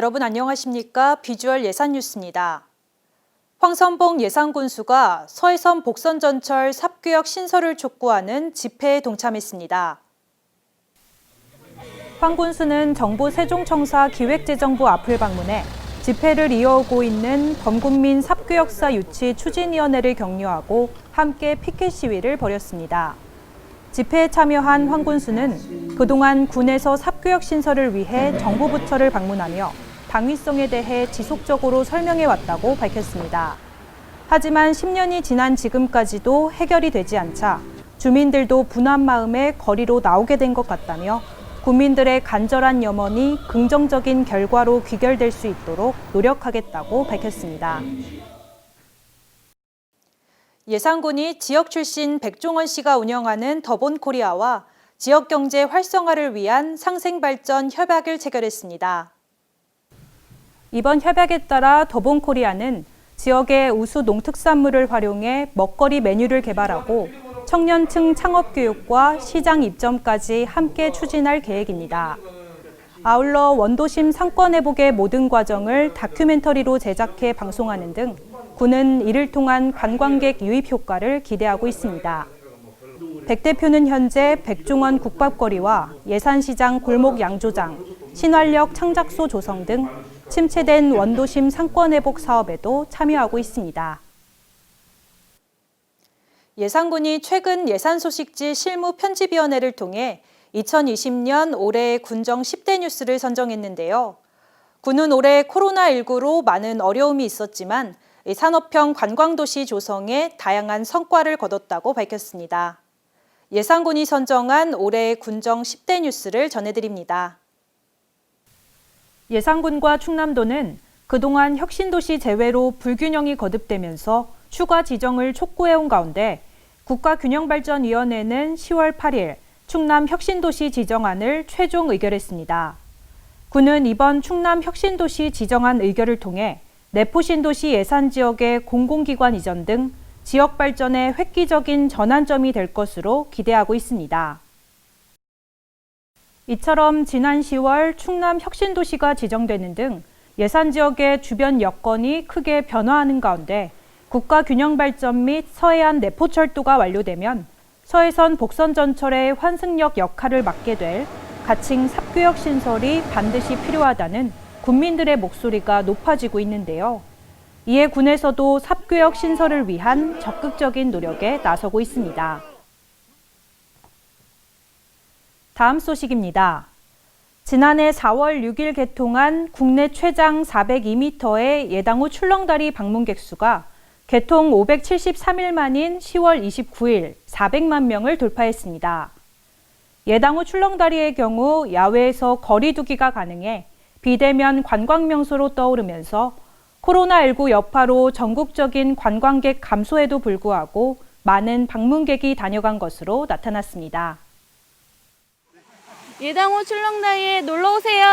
여러분 안녕하십니까? 비주얼 예산 뉴스입니다. 황선봉 예산군수가 서해선 복선전철 삽구역 신설을 촉구하는 집회에 동참했습니다. 황 군수는 정부 세종청사 기획재정부 앞을 방문해 집회를 이어오고 있는 범국민 삽구역사 유치 추진위원회를 격려하고 함께 피켓 시위를 벌였습니다. 집회에 참여한 황 군수는 그동안 군에서 삽구역 신설을 위해 정부 부처를 방문하며 당위성에 대해 지속적으로 설명해왔다고 밝혔습니다. 하지만 10년이 지난 지금까지도 해결이 되지 않자 주민들도 분한 마음에 거리로 나오게 된 것 같다며 국민들의 간절한 염원이 긍정적인 결과로 귀결될 수 있도록 노력하겠다고 밝혔습니다. 예산군이 지역 출신 백종원 씨가 운영하는 더본코리아와 지역 경제 활성화를 위한 상생발전 협약을 체결했습니다. 이번 협약에 따라 더본코리아는 지역의 우수 농특산물을 활용해 먹거리 메뉴를 개발하고 청년층 창업 교육과 시장 입점까지 함께 추진할 계획입니다. 아울러 원도심 상권 회복의 모든 과정을 다큐멘터리로 제작해 방송하는 등 군은 이를 통한 관광객 유입 효과를 기대하고 있습니다. 백 대표는 현재 백종원 국밥거리와 예산시장 골목 양조장, 신활역 창작소 조성 등 침체된 원도심 상권 회복 사업에도 참여하고 있습니다. 예산군이 최근 예산소식지 실무 편집위원회를 통해 2020년 올해의 군정 10대 뉴스를 선정했는데요. 군은 올해 코로나19로 많은 어려움이 있었지만 산업형 관광도시 조성에 다양한 성과를 거뒀다고 밝혔습니다. 예산군이 선정한 올해의 군정 10대 뉴스를 전해드립니다. 예산군과 충남도는 그동안 혁신도시 제외로 불균형이 거듭되면서 추가 지정을 촉구해온 가운데 국가균형발전위원회는 10월 8일 충남 혁신도시 지정안을 최종 의결했습니다. 군은 이번 충남 혁신도시 지정안 의결을 통해 내포신도시 예산지역의 공공기관 이전 등 지역 발전의 획기적인 전환점이 될 것으로 기대하고 있습니다. 이처럼 지난 10월 충남 혁신도시가 지정되는 등 예산지역의 주변 여건이 크게 변화하는 가운데 국가균형발전 및 서해안 내포철도가 완료되면 서해선 복선전철의 환승역 역할을 맡게 될 가칭 삽구역 신설이 반드시 필요하다는 군민들의 목소리가 높아지고 있는데요. 이에 군에서도 삽구역 신설을 위한 적극적인 노력에 나서고 있습니다. 다음 소식입니다. 지난해 4월 6일 개통한 국내 최장 402m의 예당호 출렁다리 방문객 수가 개통 573일 만인 10월 29일 400만 명을 돌파했습니다. 예당호 출렁다리의 경우 야외에서 거리 두기가 가능해 비대면 관광 명소로 떠오르면서 코로나19 여파로 전국적인 관광객 감소에도 불구하고 많은 방문객이 다녀간 것으로 나타났습니다. 예당호 출렁다리에 놀러오세요.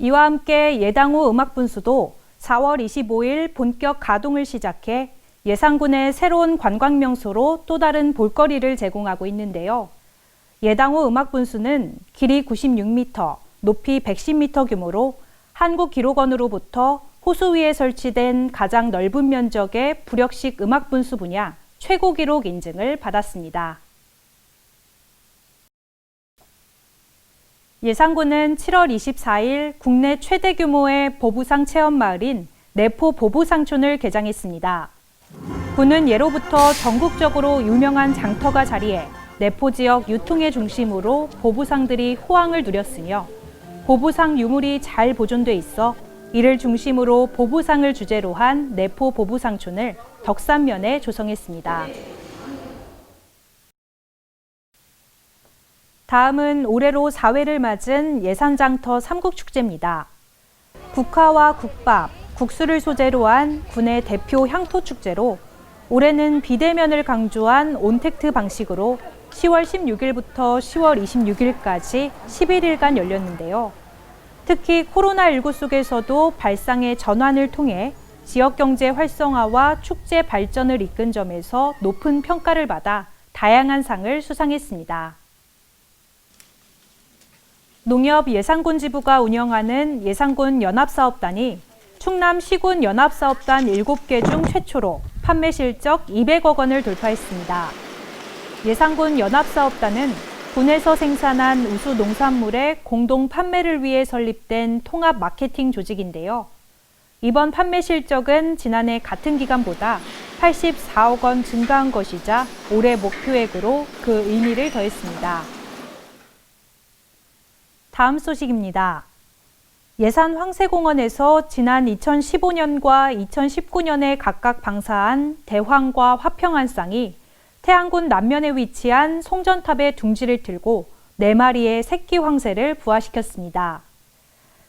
이와 함께 예당호 음악분수도 4월 25일 본격 가동을 시작해 예산군의 새로운 관광 명소로 또 다른 볼거리를 제공하고 있는데요. 예당호 음악분수는 길이 96m, 높이 110m 규모로 한국기록원으로부터 호수 위에 설치된 가장 넓은 면적의 부력식 음악분수 분야 최고 기록 인증을 받았습니다. 예산군은 7월 24일 국내 최대 규모의 보부상 체험마을인 내포 보부상촌을 개장했습니다. 군은 예로부터 전국적으로 유명한 장터가 자리해 내포 지역 유통의 중심으로 보부상들이 호황을 누렸으며 보부상 유물이 잘 보존돼 있어 이를 중심으로 보부상을 주제로 한 내포 보부상촌을 덕산면에 조성했습니다. 다음은 올해로 4회를 맞은 예산장터 삼국축제입니다. 국화와 국밥, 국수를 소재로 한 군의 대표 향토축제로 올해는 비대면을 강조한 온택트 방식으로 10월 16일부터 10월 26일까지 11일간 열렸는데요. 특히 코로나19 속에서도 발상의 전환을 통해 지역경제 활성화와 축제 발전을 이끈 점에서 높은 평가를 받아 다양한 상을 수상했습니다. 농협예산군지부가 운영하는 예산군 연합사업단이 충남 시군 연합사업단 7개 중 최초로 판매 실적 200억 원을 돌파했습니다. 예산군 연합사업단은 군에서 생산한 우수 농산물의 공동 판매를 위해 설립된 통합 마케팅 조직인데요. 이번 판매 실적은 지난해 같은 기간보다 84억 원 증가한 것이자 올해 목표액으로 그 의미를 더했습니다. 다음 소식입니다. 예산 황새공원에서 지난 2015년과 2019년에 각각 방사한 대황과 화평한 쌍이 태안군 남면에 위치한 송전탑의 둥지를 틀고 4마리의 새끼 황새를 부화시켰습니다.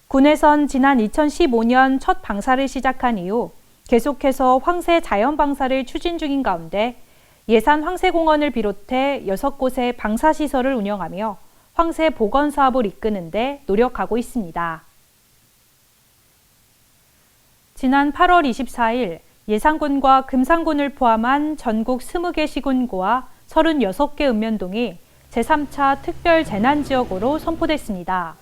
군에선 지난 2015년 첫 방사를 시작한 이후 계속해서 황새 자연 방사를 추진 중인 가운데 예산 황새공원을 비롯해 6곳의 방사시설을 운영하며 황새 복원 사업을 이끄는 데 노력하고 있습니다. 지난 8월 24일 예산군과 금산군을 포함한 전국 20개 시군구와 36개 읍면동이 제3차 특별재난지역으로 선포됐습니다.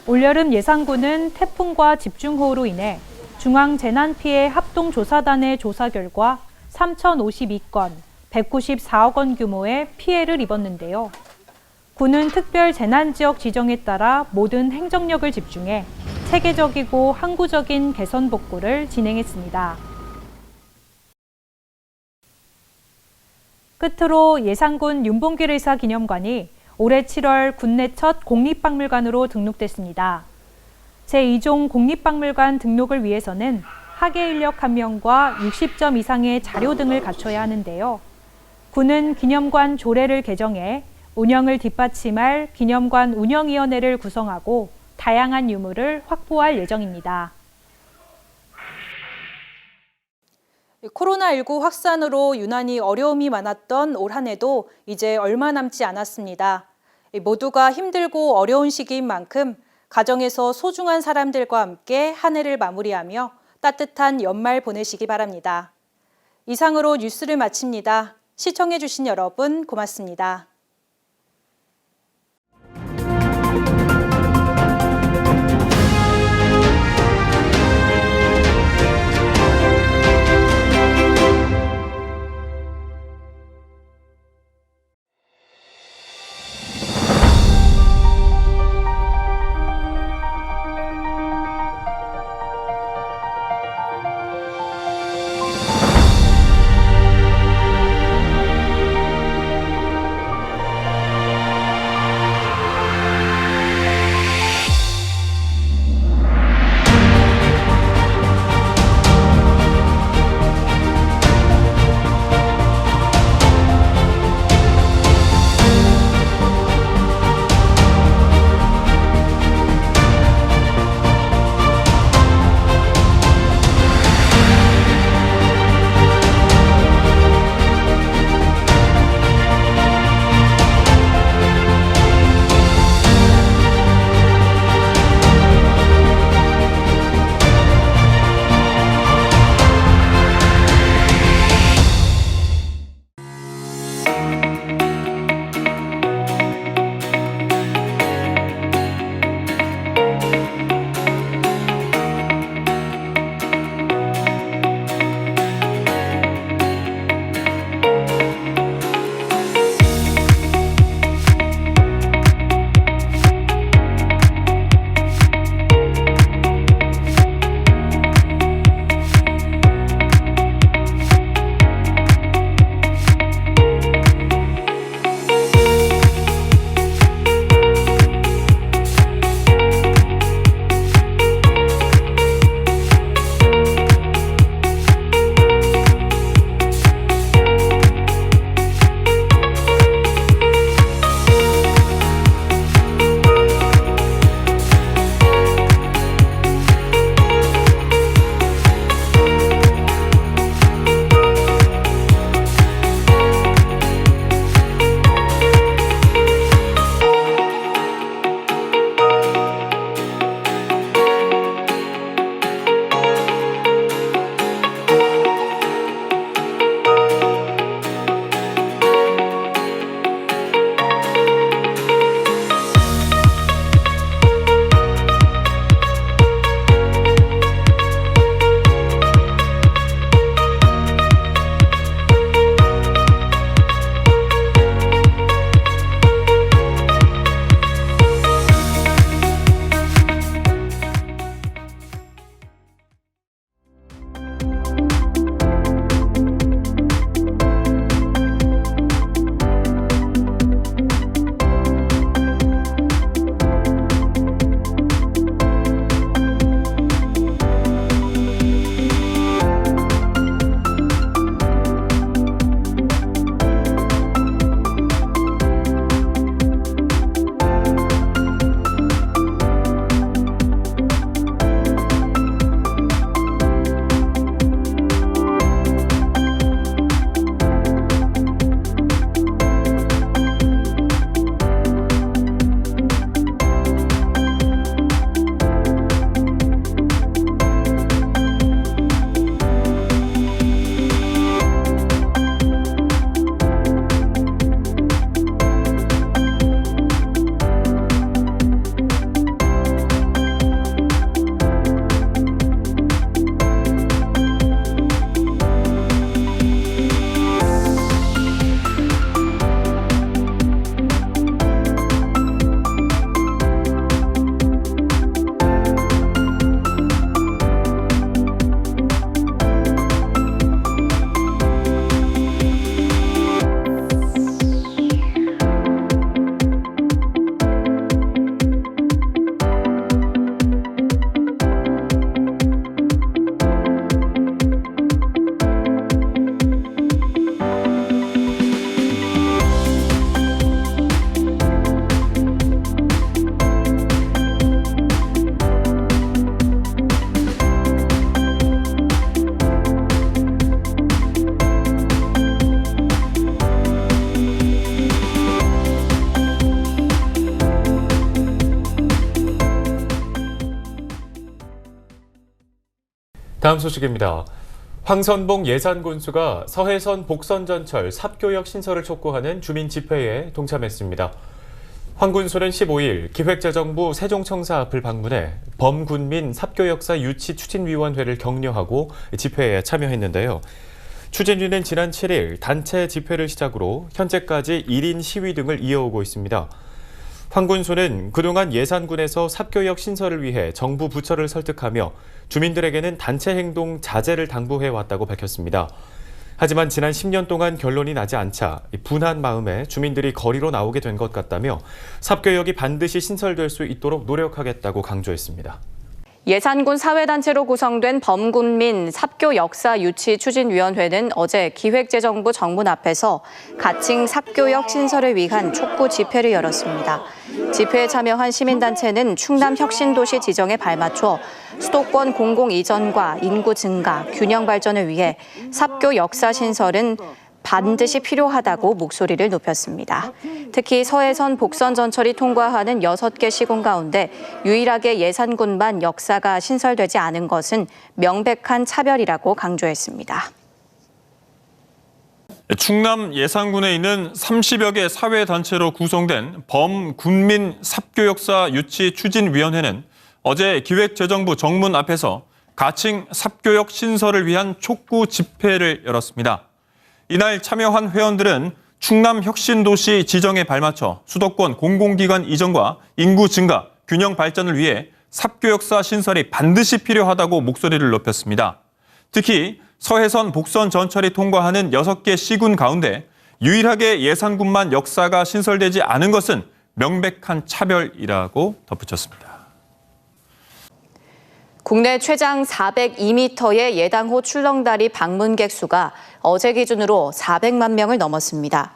올여름 예산군은 태풍과 집중호우로 인해 중앙재난피해 합동조사단의 조사 결과 3,052건, 194억 원 규모의 피해를 입었는데요. 군은 특별재난지역 지정에 따라 모든 행정력을 집중해 체계적이고 항구적인 개선 복구를 진행했습니다. 끝으로 예산군 윤봉길 의사 기념관이 올해 7월 국내 첫 공립박물관으로 등록됐습니다. 제2종 공립박물관 등록을 위해서는 학예 인력 1명과 60점 이상의 자료 등을 갖춰야 하는데요. 군은 기념관 조례를 개정해 운영을 뒷받침할 기념관 운영위원회를 구성하고 다양한 유물을 확보할 예정입니다. 코로나19 확산으로 유난히 어려움이 많았던 올 한 해도 이제 얼마 남지 않았습니다. 모두가 힘들고 어려운 시기인 만큼 가정에서 소중한 사람들과 함께 한 해를 마무리하며 따뜻한 연말 보내시기 바랍니다. 이상으로 뉴스를 마칩니다. 시청해주신 여러분 고맙습니다. 다음 소식입니다. 황선봉 예산군수가 서해선 복선전철 삽교역 신설을 촉구하는 주민 집회에 동참했습니다. 황 군수는 15일 기획재정부 세종청사 앞을 방문해 범군민 삽교역사 유치 추진위원회를 격려하고 집회에 참여했는데요. 추진위는 지난 7일 단체 집회를 시작으로 현재까지 1인 시위 등을 이어오고 있습니다. 황 군수는 그동안 예산군에서 삽교역 신설을 위해 정부 부처를 설득하며 주민들에게는 단체 행동 자제를 당부해왔다고 밝혔습니다. 하지만 지난 10년 동안 결론이 나지 않자 분한 마음에 주민들이 거리로 나오게 된 것 같다며 삽교역이 반드시 신설될 수 있도록 노력하겠다고 강조했습니다. 예산군 사회단체로 구성된 범군민 삽교 역사 유치 추진위원회는 어제 기획재정부 정문 앞에서 가칭 삽교역 신설을 위한 촉구 집회를 열었습니다. 집회에 참여한 시민단체는 충남 혁신도시 지정에 발맞춰 수도권 공공 이전과 인구 증가, 균형 발전을 위해 삽교 역사 신설은 반드시 필요하다고 목소리를 높였습니다. 특히 서해선 복선 전철이 통과하는 6개 시군 가운데 유일하게 예산군만 역사가 신설되지 않은 것은 명백한 차별이라고 강조했습니다. 충남 예산군에 있는 30여 개 사회단체로 구성된 범군민 삽교역사 유치 추진위원회는 어제 기획재정부 정문 앞에서 가칭 삽교역 신설을 위한 촉구 집회를 열었습니다. 이날 참여한 회원들은 충남 혁신도시 지정에 발맞춰 수도권 공공기관 이전과 인구 증가, 균형 발전을 위해 삽교역사 신설이 반드시 필요하다고 목소리를 높였습니다. 특히 서해선 복선 전철이 통과하는 6개 시군 가운데 유일하게 예산군만 역사가 신설되지 않은 것은 명백한 차별이라고 덧붙였습니다. 국내 최장 402m의 예당호 출렁다리 방문객 수가 어제 기준으로 400만 명을 넘었습니다.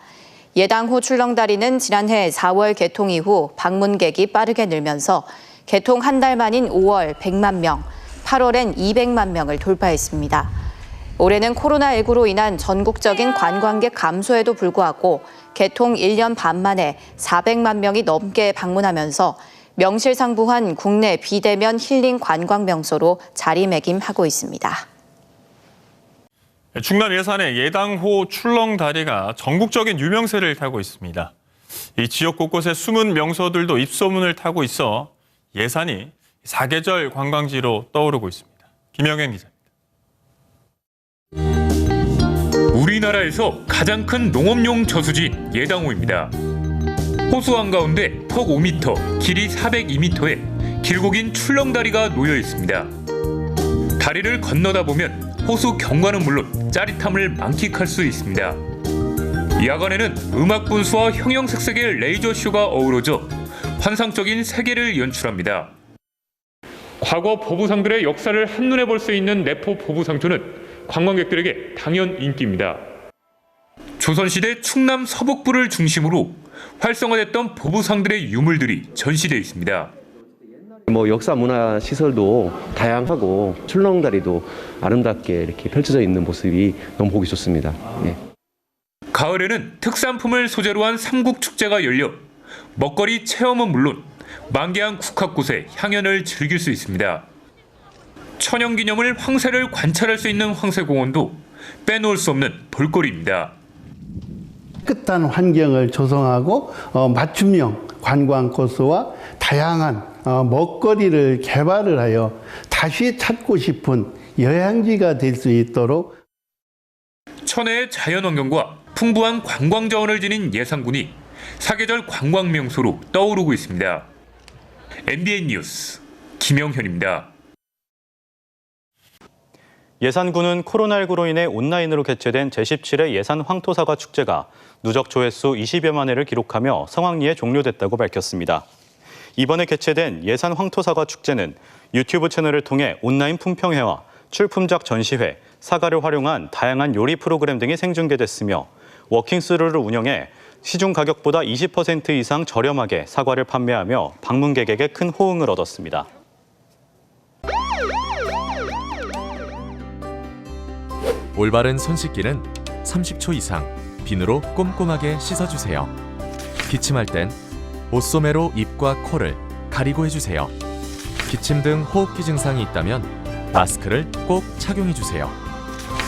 예당호 출렁다리는 지난해 4월 개통 이후 방문객이 빠르게 늘면서 개통 한 달 만인 5월 100만 명, 8월엔 200만 명을 돌파했습니다. 올해는 코로나19로 인한 전국적인 관광객 감소에도 불구하고 개통 1년 반 만에 400만 명이 넘게 방문하면서 명실상부한 국내 비대면 힐링 관광 명소로 자리매김하고 있습니다. 충남 예산의 예당호 출렁다리가 전국적인 유명세를 타고 있습니다. 이 지역 곳곳의 숨은 명소들도 입소문을 타고 있어 예산이 사계절 관광지로 떠오르고 있습니다. 김영현 기자입니다. 우리나라에서 가장 큰 농업용 저수지인 예당호입니다. 호수 한가운데 턱 5m, 길이 402m의 길고 긴 출렁다리가 놓여 있습니다. 다리를 건너다 보면 호수 경관은 물론 짜릿함을 만끽할 수 있습니다. 야간에는 음악 분수와 형형색색의 레이저 쇼가 어우러져 환상적인 세계를 연출합니다. 과거 보부상들의 역사를 한눈에 볼 수 있는 내포 보부상초는 관광객들에게 당연 인기입니다. 조선시대 충남 서북부를 중심으로 활성화됐던 보부상들의 유물들이 전시되어 있습니다. 역사 문화 시설도 다양하고 출렁다리도 아름답게 이렇게 펼쳐져 있는 모습이 너무 보기 좋습니다. 예. 가을에는 특산품을 소재로 한 삼국축제가 열려 먹거리 체험은 물론 만개한 국화꽃의 향연을 즐길 수 있습니다. 천연기념물 황새를 관찰할 수 있는 황새공원도 빼놓을 수 없는 볼거리입니다. 깨끗한 환경을 조성하고 맞춤형 관광 코스와 다양한 먹거리를 개발을 하여 다시 찾고 싶은 여행지가 될 수 있도록 천혜의 자연환경과 풍부한 관광자원을 지닌 예산군이 사계절 관광명소로 떠오르고 있습니다. MBN 뉴스 김영현입니다. 예산군은 코로나19로 인해 온라인으로 개최된 제17회 예산 황토사과 축제가 누적 조회수 20여만 회를 기록하며 성황리에 종료됐다고 밝혔습니다. 이번에 개최된 예산 황토사과 축제는 유튜브 채널을 통해 온라인 품평회와 출품작 전시회, 사과를 활용한 다양한 요리 프로그램 등이 생중계됐으며 워킹스루를 운영해 시중 가격보다 20% 이상 저렴하게 사과를 판매하며 방문객에게 큰 호응을 얻었습니다. 올바른 손 씻기는 30초 이상 비누로 꼼꼼하게 씻어주세요. 기침할 땐 옷소매로 입과 코를 가리고 해주세요. 기침 등 호흡기 증상이 있다면 마스크를 꼭 착용해 주세요.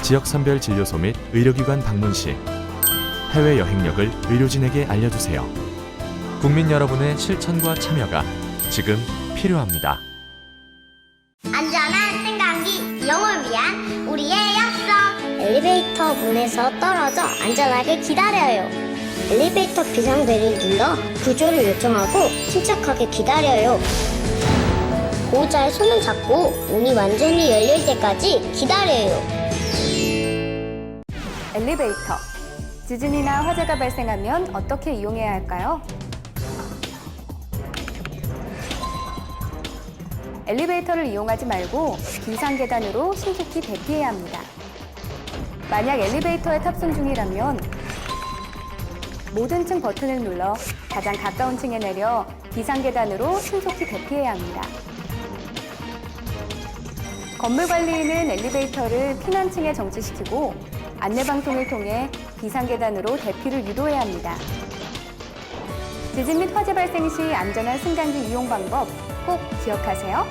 지역 선별 진료소 및 의료기관 방문 시 해외 여행력을 의료진에게 알려주세요. 국민 여러분의 실천과 참여가 지금 필요합니다. 안전한 승강기 이용을 위한 우리의 약속. 엘리베이터 문에서 떨어져 안전하게 기다려요. 엘리베이터 비상벨을 눌러 구조를 요청하고 침착하게 기다려요. 보호자의 손을 잡고 문이 완전히 열릴 때까지 기다려요. 엘리베이터. 지진이나 화재가 발생하면 어떻게 이용해야 할까요? 엘리베이터를 이용하지 말고 비상계단으로 신속히 대피해야 합니다. 만약 엘리베이터에 탑승 중이라면 모든 층 버튼을 눌러 가장 가까운 층에 내려 비상계단으로 신속히 대피해야 합니다. 건물관리인은 엘리베이터를 피난층에 정지시키고 안내방송을 통해 비상계단으로 대피를 유도해야 합니다. 지진 및 화재 발생 시 안전한 승강기 이용 방법 꼭 기억하세요.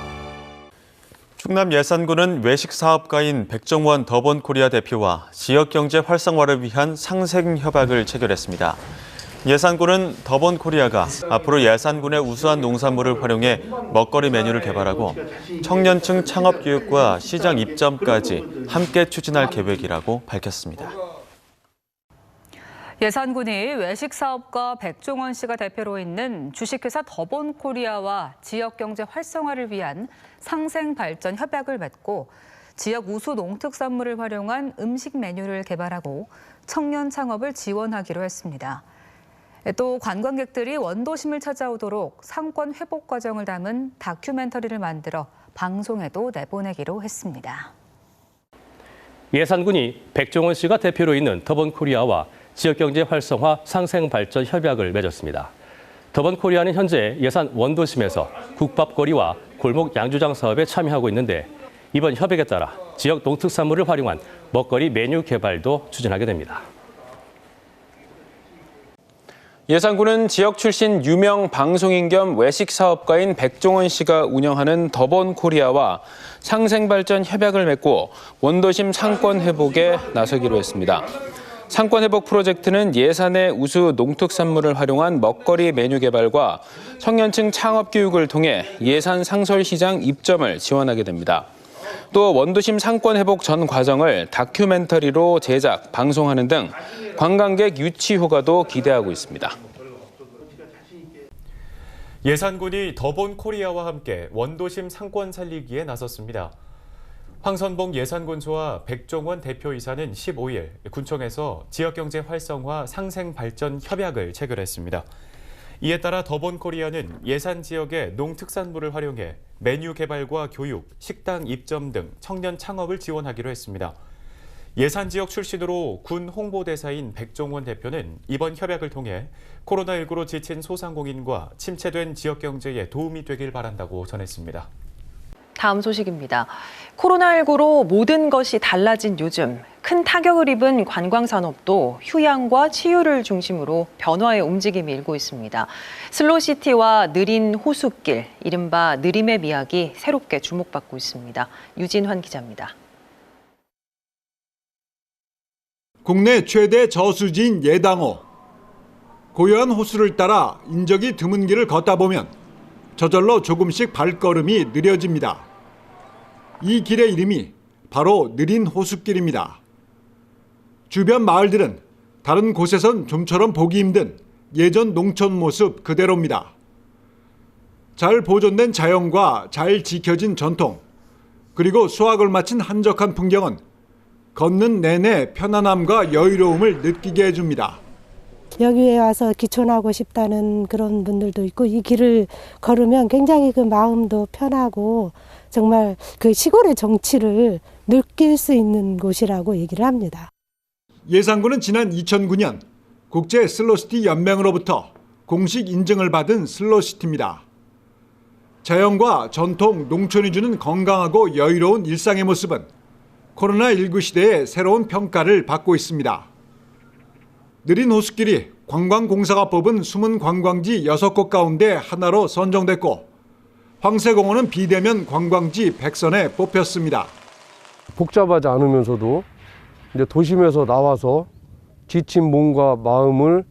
충남 예산군은 외식사업가인 백종원 더본코리아 대표와 지역경제 활성화를 위한 상생협약을 체결했습니다. 예산군은 더본코리아가 앞으로 예산군의 우수한 농산물을 활용해 먹거리 메뉴를 개발하고 청년층 창업교육과 시장 입점까지 함께 추진할 계획이라고 밝혔습니다. 예산군이 외식사업가 백종원 씨가 대표로 있는 주식회사 더본코리아와 지역경제 활성화를 위한 상생발전 협약을 맺고 지역 우수 농특산물을 활용한 음식 메뉴를 개발하고 청년 창업을 지원하기로 했습니다. 또 관광객들이 원도심을 찾아오도록 상권 회복 과정을 담은 다큐멘터리를 만들어 방송에도 내보내기로 했습니다. 예산군이 백종원 씨가 대표로 있는 더본코리아와 지역경제 활성화 상생발전 협약을 맺었습니다. 더본코리아는 현재 예산 원도심에서 국밥거리와 골목 양조장 사업에 참여하고 있는데 이번 협약에 따라 지역 농특산물을 활용한 먹거리 메뉴 개발도 추진하게 됩니다. 예산군은 지역 출신 유명 방송인 겸 외식 사업가인 백종원 씨가 운영하는 더본코리아와 상생발전 협약을 맺고 원도심 상권 회복에 나서기로 했습니다. 상권 회복 프로젝트는 예산의 우수 농특산물을 활용한 먹거리 메뉴 개발과 청년층 창업 교육을 통해 예산 상설시장 입점을 지원하게 됩니다. 또 원도심 상권 회복 전 과정을 다큐멘터리로 제작, 방송하는 등 관광객 유치 효과도 기대하고 있습니다. 예산군이 더본코리아와 함께 원도심 상권 살리기에 나섰습니다. 황선봉 예산군수와 백종원 대표이사는 15일 군청에서 지역경제 활성화 상생발전 협약을 체결했습니다. 이에 따라 더본코리아는 예산 지역의 농특산물을 활용해 메뉴 개발과 교육, 식당 입점 등 청년 창업을 지원하기로 했습니다. 예산 지역 출신으로 군 홍보대사인 백종원 대표는 이번 협약을 통해 코로나19로 지친 소상공인과 침체된 지역 경제에 도움이 되길 바란다고 전했습니다. 다음 소식입니다. 코로나19로 모든 것이 달라진 요즘 큰 타격을 입은 관광산업도 휴양과 치유를 중심으로 변화의 움직임이 일고 있습니다. 슬로시티와 느린 호숫길, 이른바 느림의 미학이 새롭게 주목받고 있습니다. 유진환 기자입니다. 국내 최대 저수지인 예당호. 고요한 호수를 따라 인적이 드문 길을 걷다 보면 저절로 조금씩 발걸음이 느려집니다. 이 길의 이름이 바로 느린 호숫길입니다. 주변 마을들은 다른 곳에선 좀처럼 보기 힘든 예전 농촌 모습 그대로입니다. 잘 보존된 자연과 잘 지켜진 전통, 그리고 수확을 마친 한적한 풍경은 걷는 내내 편안함과 여유로움을 느끼게 해줍니다. 여기에 와서 기촌하고 싶다는 그런 분들도 있고, 이 길을 걸으면 굉장히 그 마음도 편하고 정말 그 시골의 정취를 느낄 수 있는 곳이라고 얘기를 합니다. 예산군은 지난 2009년 국제 슬로시티 연맹으로부터 공식 인증을 받은 슬로시티입니다. 자연과 전통, 농촌이 주는 건강하고 여유로운 일상의 모습은 코로나19 시대에 새로운 평가를 받고 있습니다. 느린 호숫길이 관광공사가 뽑은 숨은 관광지 6곳 가운데 하나로 선정됐고, 황새공원은 비대면 관광지 100선에 뽑혔습니다. 복잡하지 않으면서도 이제 도심에서 나와서 지친 몸과 마음을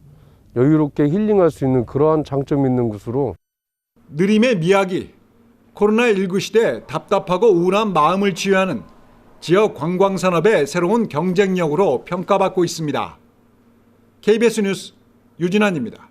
여유롭게 힐링할 수 있는 그러한 장점이 있는 곳으로 느림의 미학이 코로나19 시대 답답하고 우울한 마음을 치유하는 지역 관광산업의 새로운 경쟁력으로 평가받고 있습니다. KBS 뉴스 유진환입니다.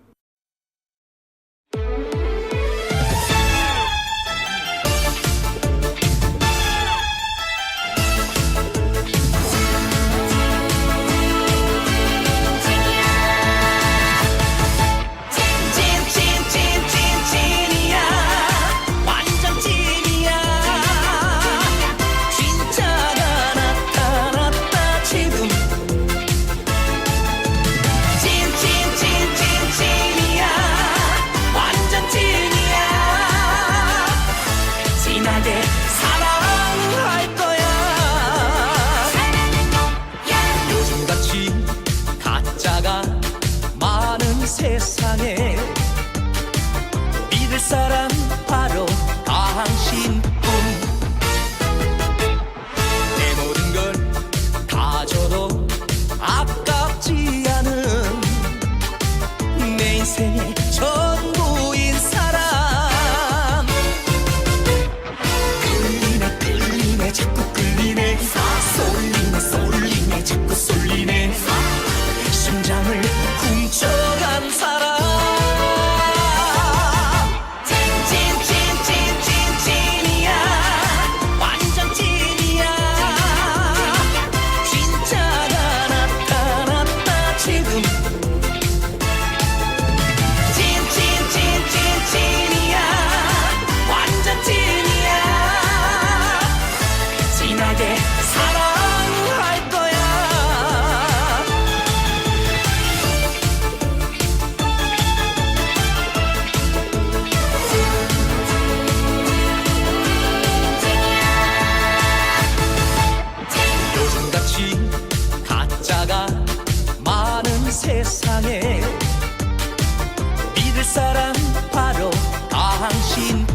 세상에 믿을 사람 바로 당신뿐. 내 모든 걸 다 줘도 아깝지 않은 내 인생의 전부인 사람. 끌리네 끌리네 자꾸 끌리네 쏠리네 쏠리네 자꾸 쏠리네 심장을 훔쳐간 사람. 찐이야 완전 찐이야. 진짜가 나타났다 지금. 찐이야 완전 찐이야. 진하게 사랑할 거야. 요즘같이 가짜가 많은 세상에 믿을 사람 바로 당신뿐.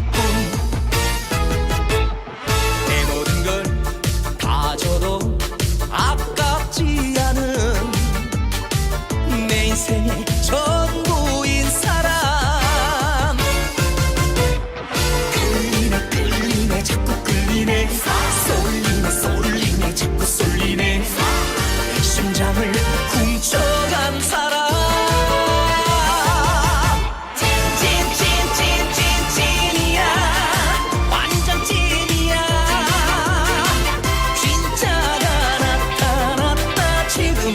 내 모든 걸 다 줘도 아깝지 않은 내 인생의 전부인 사람. 끌리네 끌리네 자꾸 끌리네 쏠리네 쏠리네 자꾸 쏠리네 심장을 훔쳐간 사람. 찐이야 완전 찐이야. 진짜가 나타났다 지금.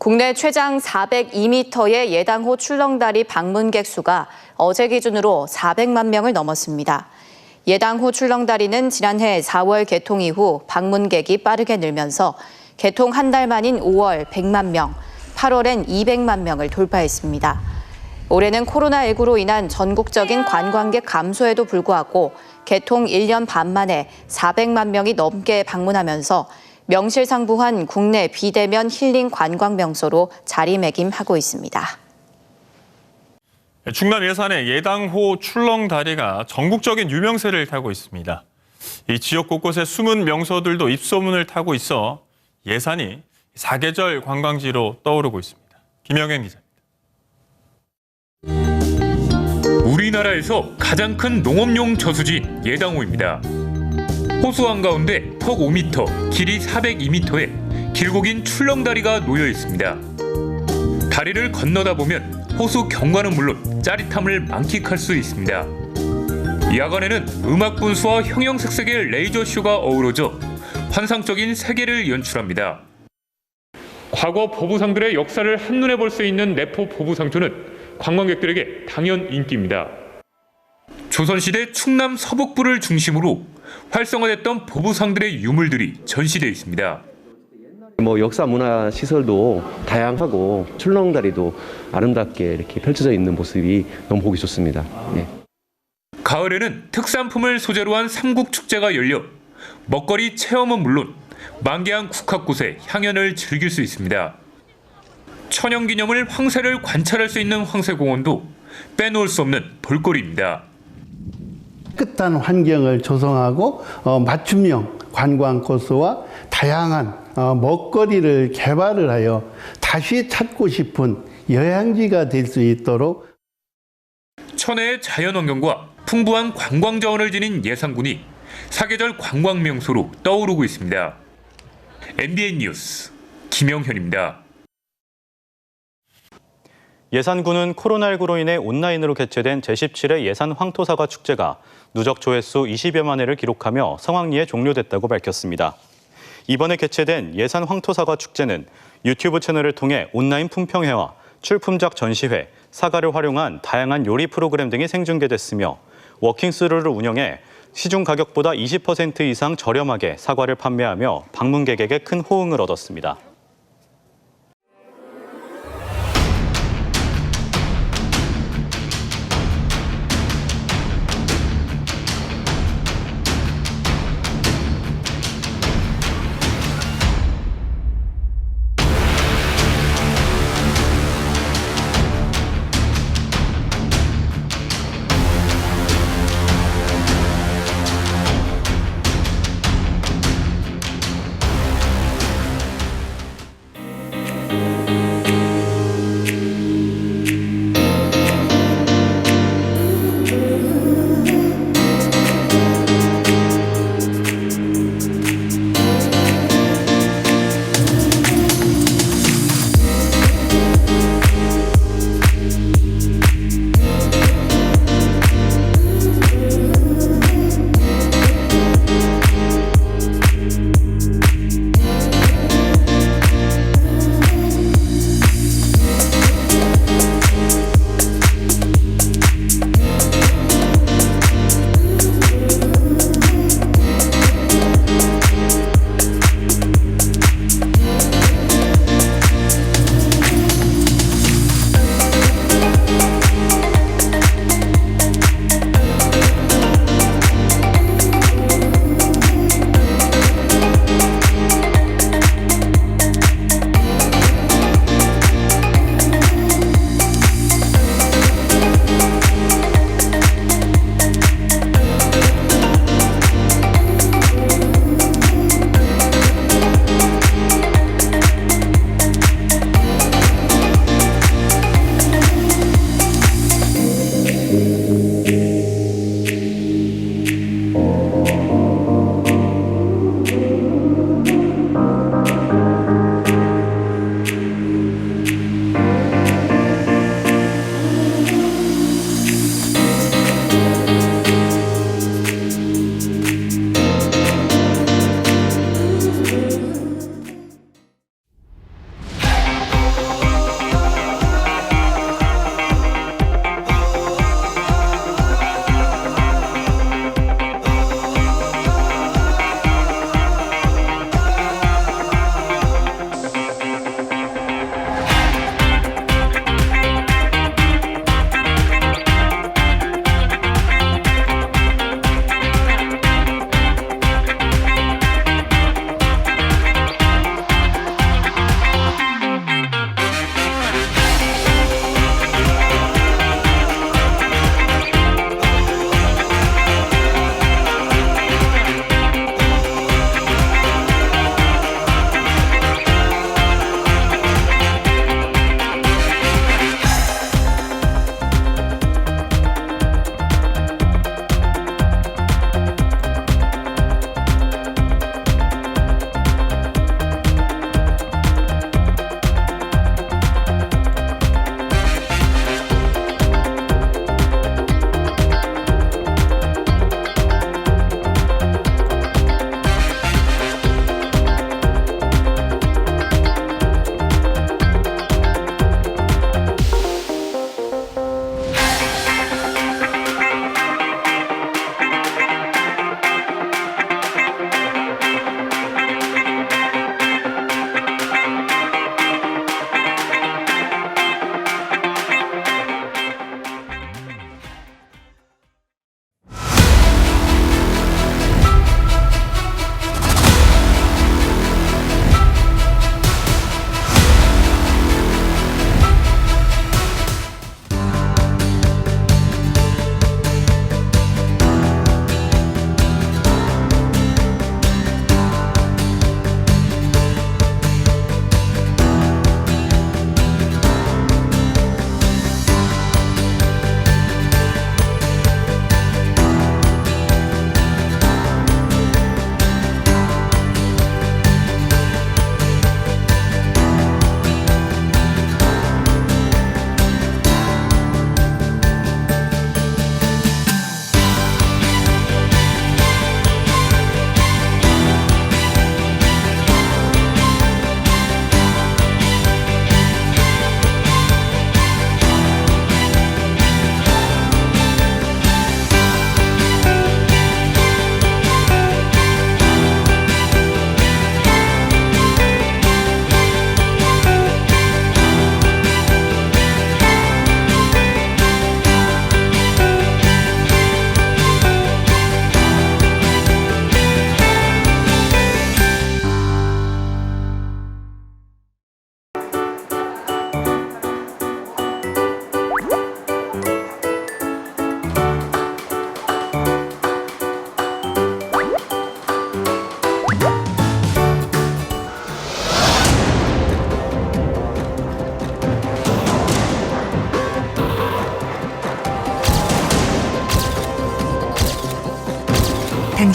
국내 최장 402m의 예당호 출렁다리 방문객 수가 어제 기준으로 400만 명을 넘었습니다. 예당호 출렁다리는 지난해 4월 개통 이후 방문객이 빠르게 늘면서 개통 한 달 만인 5월 100만 명, 8월엔 200만 명을 돌파했습니다. 올해는 코로나19로 인한 전국적인 관광객 감소에도 불구하고 개통 1년 반 만에 400만 명이 넘게 방문하면서 명실상부한 국내 비대면 힐링 관광 명소로 자리매김하고 있습니다. 충남 예산의 예당호 출렁다리가 전국적인 유명세를 타고 있습니다. 이 지역 곳곳의 숨은 명소들도 입소문을 타고 있어 예산이 사계절 관광지로 떠오르고 있습니다. 김영현 기자입니다. 우리나라에서 가장 큰 농업용 저수지 예당호입니다. 호수 한가운데 턱 5m, 길이 402m의 길고 긴 출렁다리가 놓여 있습니다. 다리를 건너다 보면 호수 경관은 물론 짜릿함을 만끽할 수 있습니다. 야간에는 음악 분수와 형형색색의 레이저 쇼가 어우러져 환상적인 세계를 연출합니다. 과거 보부상들의 역사를 한눈에 볼 수 있는 내포 보부상조는 관광객들에게 당연 인기입니다. 조선시대 충남 서북부를 중심으로 활성화됐던 보부상들의 유물들이 전시되어 있습니다. 역사 문화 시설도 다양하고 출렁다리도 아름답게 이렇게 펼쳐져 있는 모습이 너무 보기 좋습니다. 네. 가을에는 특산품을 소재로 한 삼국축제가 열려 먹거리 체험은 물론 만개한 국화꽃의 향연을 즐길 수 있습니다. 천연기념물 황새를 관찰할 수 있는 황새공원도 빼놓을 수 없는 볼거리입니다. 깨끗한 환경을 조성하고 맞춤형 관광 코스와 다양한 먹거리를 개발을 하여 다시 찾고 싶은 여행지가 될 수 있도록 천혜의 자연환경과 풍부한 관광 자원을 지닌 예산군이 사계절 관광 명소로 떠오르고 있습니다. MBN 뉴스 김영현입니다. 예산군은 코로나19로 인해 온라인으로 개최된 제17회 예산 황토사과 축제가 누적 조회수 20여만 회를 기록하며 성황리에 종료됐다고 밝혔습니다. 이번에 개최된 예산 황토사과 축제는 유튜브 채널을 통해 온라인 품평회와 출품작 전시회, 사과를 활용한 다양한 요리 프로그램 등이 생중계됐으며 워킹스루를 운영해 시중 가격보다 20% 이상 저렴하게 사과를 판매하며 방문객에게 큰 호응을 얻었습니다.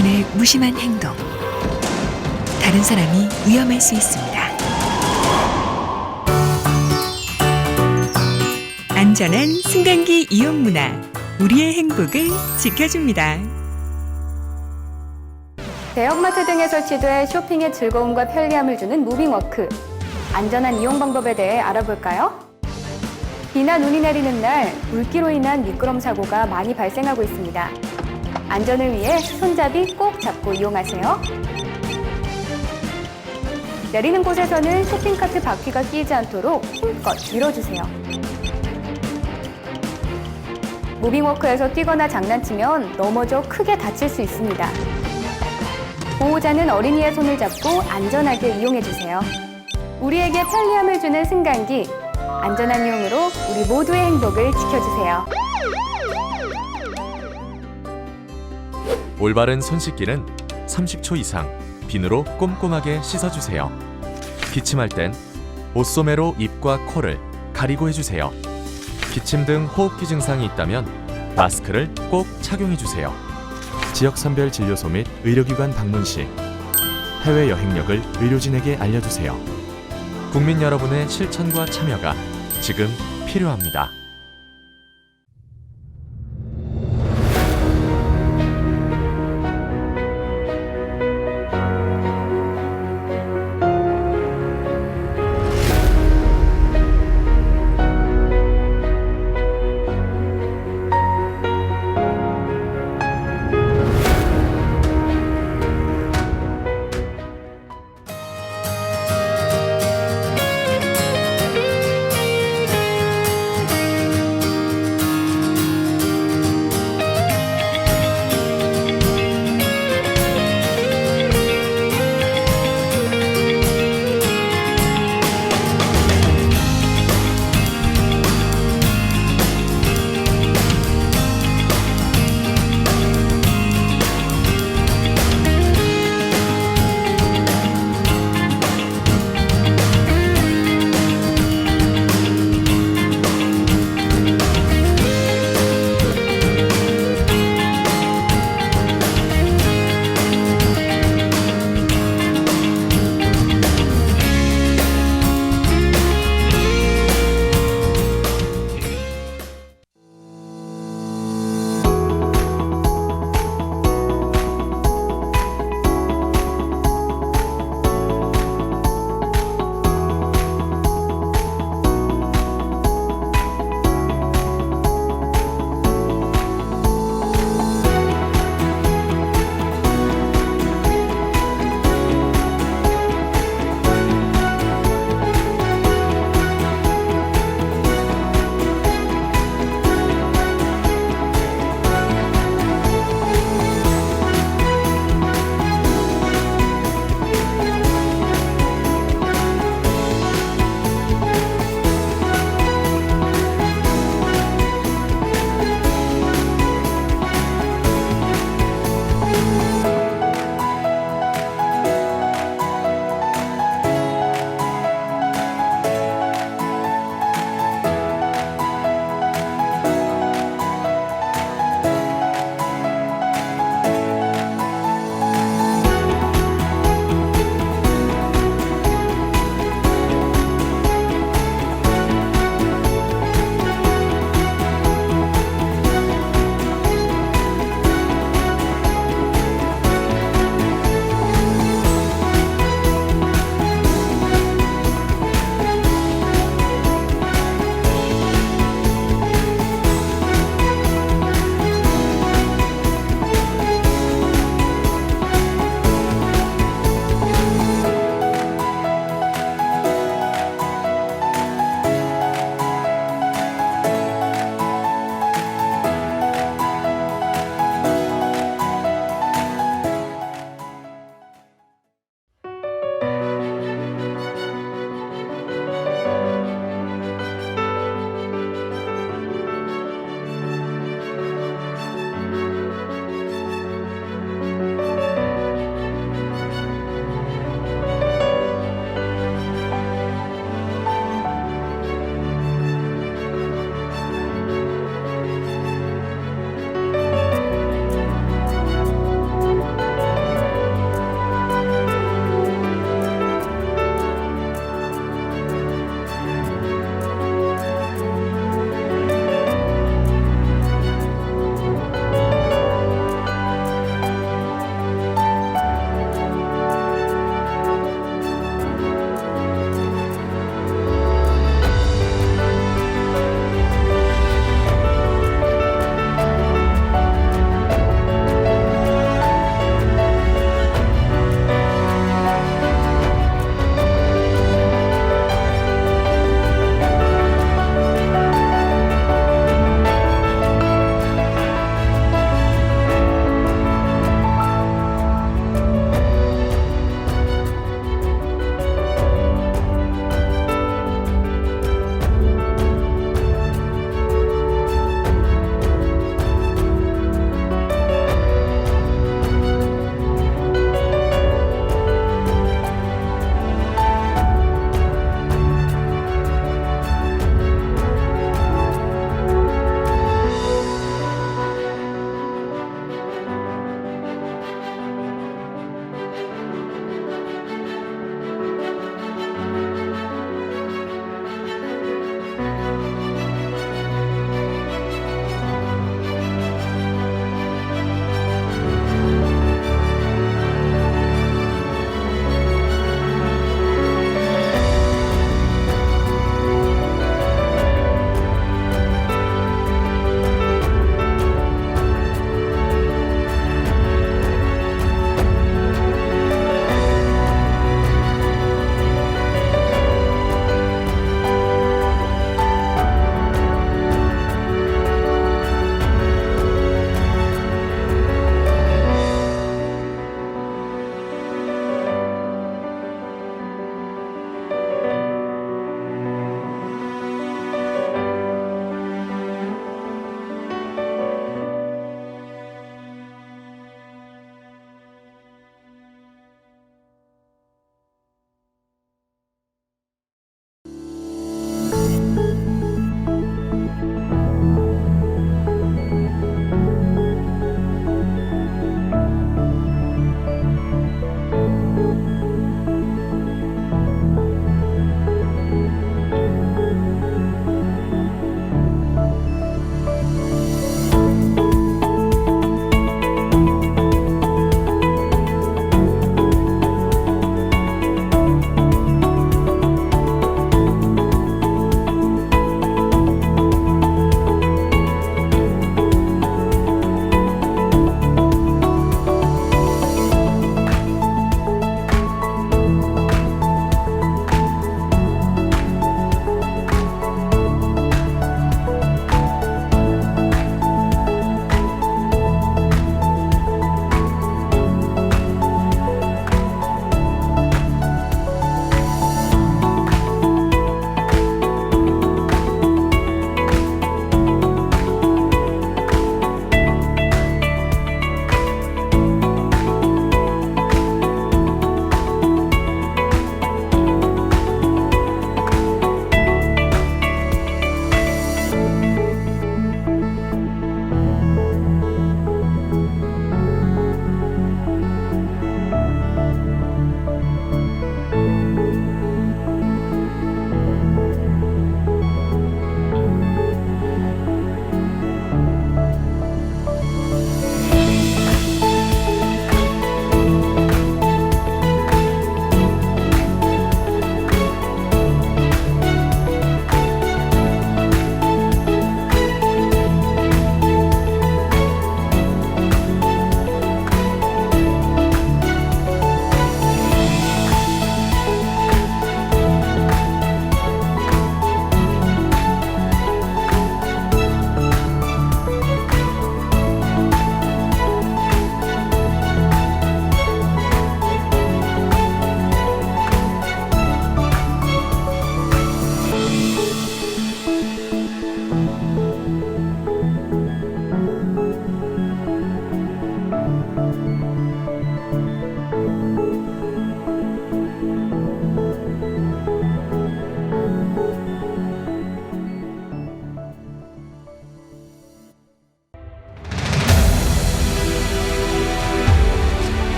당신의 무심한 행동. 다른 사람이 위험할 수 있습니다. 안전한 승강기 이용 문화. 우리의 행복을 지켜줍니다. 대형마트 등에 설치돼 쇼핑의 즐거움과 편리함을 주는 무빙워크. 안전한 이용 방법에 대해 알아볼까요? 비나 눈이 내리는 날 물기로 인한 미끄럼 사고가 많이 발생하고 있습니다. 안전을 위해 손잡이 꼭 잡고 이용하세요. 내리는 곳에서는 쇼핑카트 바퀴가 끼지 않도록 힘껏 밀어주세요. 무빙워크에서 뛰거나 장난치면 넘어져 크게 다칠 수 있습니다. 보호자는 어린이의 손을 잡고 안전하게 이용해주세요. 우리에게 편리함을 주는 승강기. 안전한 이용으로 우리 모두의 행복을 지켜주세요. 올바른 손 씻기는 30초 이상 비누로 꼼꼼하게 씻어주세요. 기침할 땐 옷소매로 입과 코를 가리고 해주세요. 기침 등 호흡기 증상이 있다면 마스크를 꼭 착용해주세요. 지역 선별 진료소 및 의료기관 방문 시 해외 여행력을 의료진에게 알려주세요. 국민 여러분의 실천과 참여가 지금 필요합니다.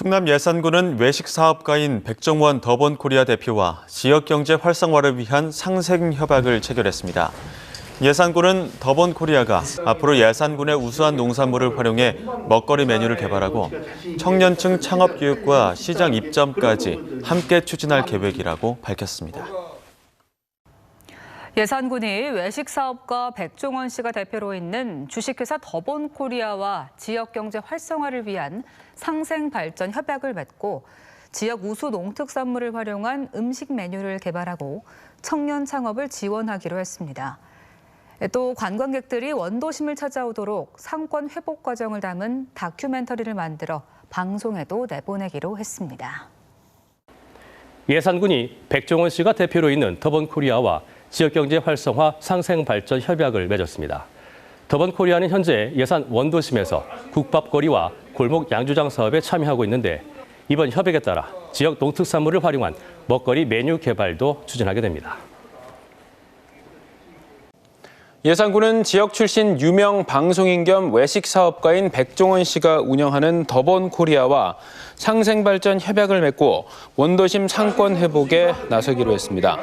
충남 예산군은 외식 사업가인 백종원 더본코리아 대표와 지역 경제 활성화를 위한 상생 협약을 체결했습니다. 예산군은 더본코리아가 앞으로 예산군의 우수한 농산물을 활용해 먹거리 메뉴를 개발하고 청년층 창업 교육과 시장 입점까지 함께 추진할 계획이라고 밝혔습니다. 예산군이 외식 사업가 백종원 씨가 대표로 있는 주식회사 더본코리아와 지역 경제 활성화를 위한 상생 발전 협약을 맺고 지역 우수 농특산물을 활용한 음식 메뉴를 개발하고 청년 창업을 지원하기로 했습니다. 또 관광객들이 원도심을 찾아오도록 상권 회복 과정을 담은 다큐멘터리를 만들어 방송에도 내보내기로 했습니다. 예산군이 백종원 씨가 대표로 있는 더본코리아와 지역경제 활성화 상생발전 협약을 맺었습니다. 더본코리아는 현재 예산 원도심에서 국밥거리와 골목 양조장 사업에 참여하고 있는데 이번 협약에 따라 지역 농특산물을 활용한 먹거리 메뉴 개발도 추진하게 됩니다. 예산군은 지역 출신 유명 방송인 겸 외식 사업가인 백종원 씨가 운영하는 더본코리아와 상생발전 협약을 맺고 원도심 상권 회복에 나서기로 했습니다.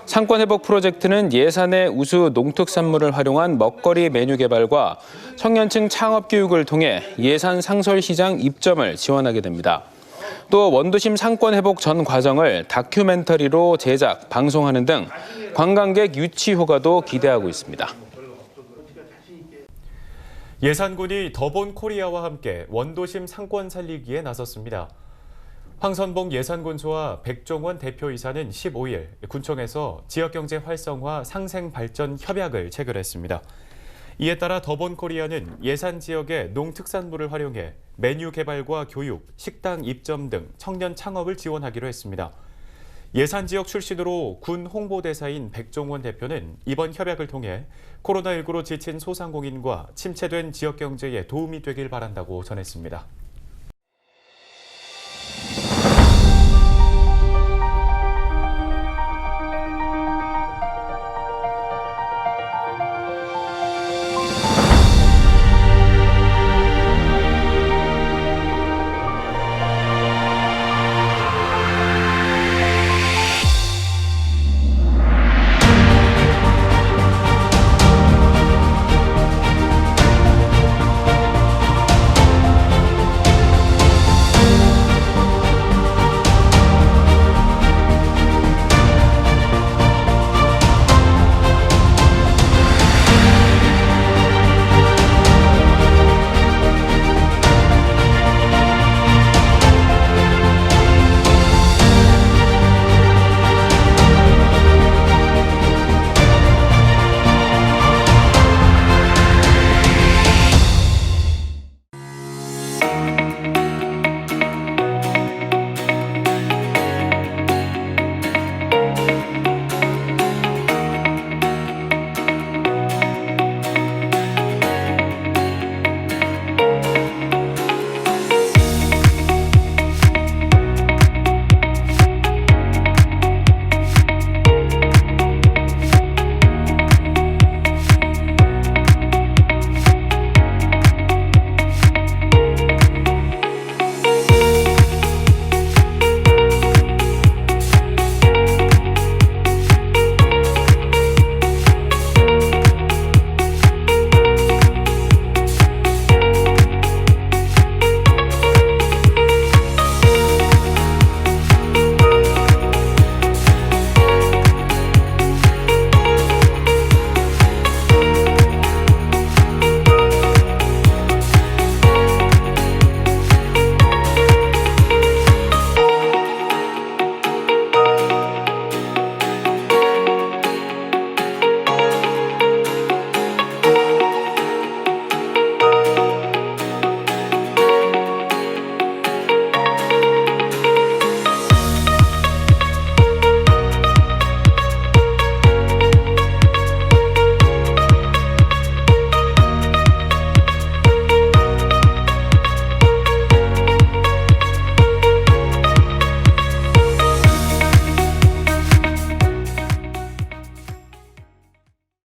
상권 회복 프로젝트는 예산의 우수 농특산물을 활용한 먹거리 메뉴 개발과 청년층 창업 교육을 통해 예산 상설시장 입점을 지원하게 됩니다. 또 원도심 상권 회복 전 과정을 다큐멘터리로 제작, 방송하는 등 관광객 유치 효과도 기대하고 있습니다. 예산군이 더본코리아와 함께 원도심 상권 살리기에 나섰습니다. 황선봉 예산군수와 백종원 대표이사는 15일 군청에서 지역경제 활성화 상생발전 협약을 체결했습니다. 이에 따라 더본코리아는 예산 지역의 농특산물을 활용해 메뉴 개발과 교육, 식당 입점 등 청년 창업을 지원하기로 했습니다. 예산 지역 출신으로 군 홍보대사인 백종원 대표는 이번 협약을 통해 코로나19로 지친 소상공인과 침체된 지역 경제에 도움이 되길 바란다고 전했습니다.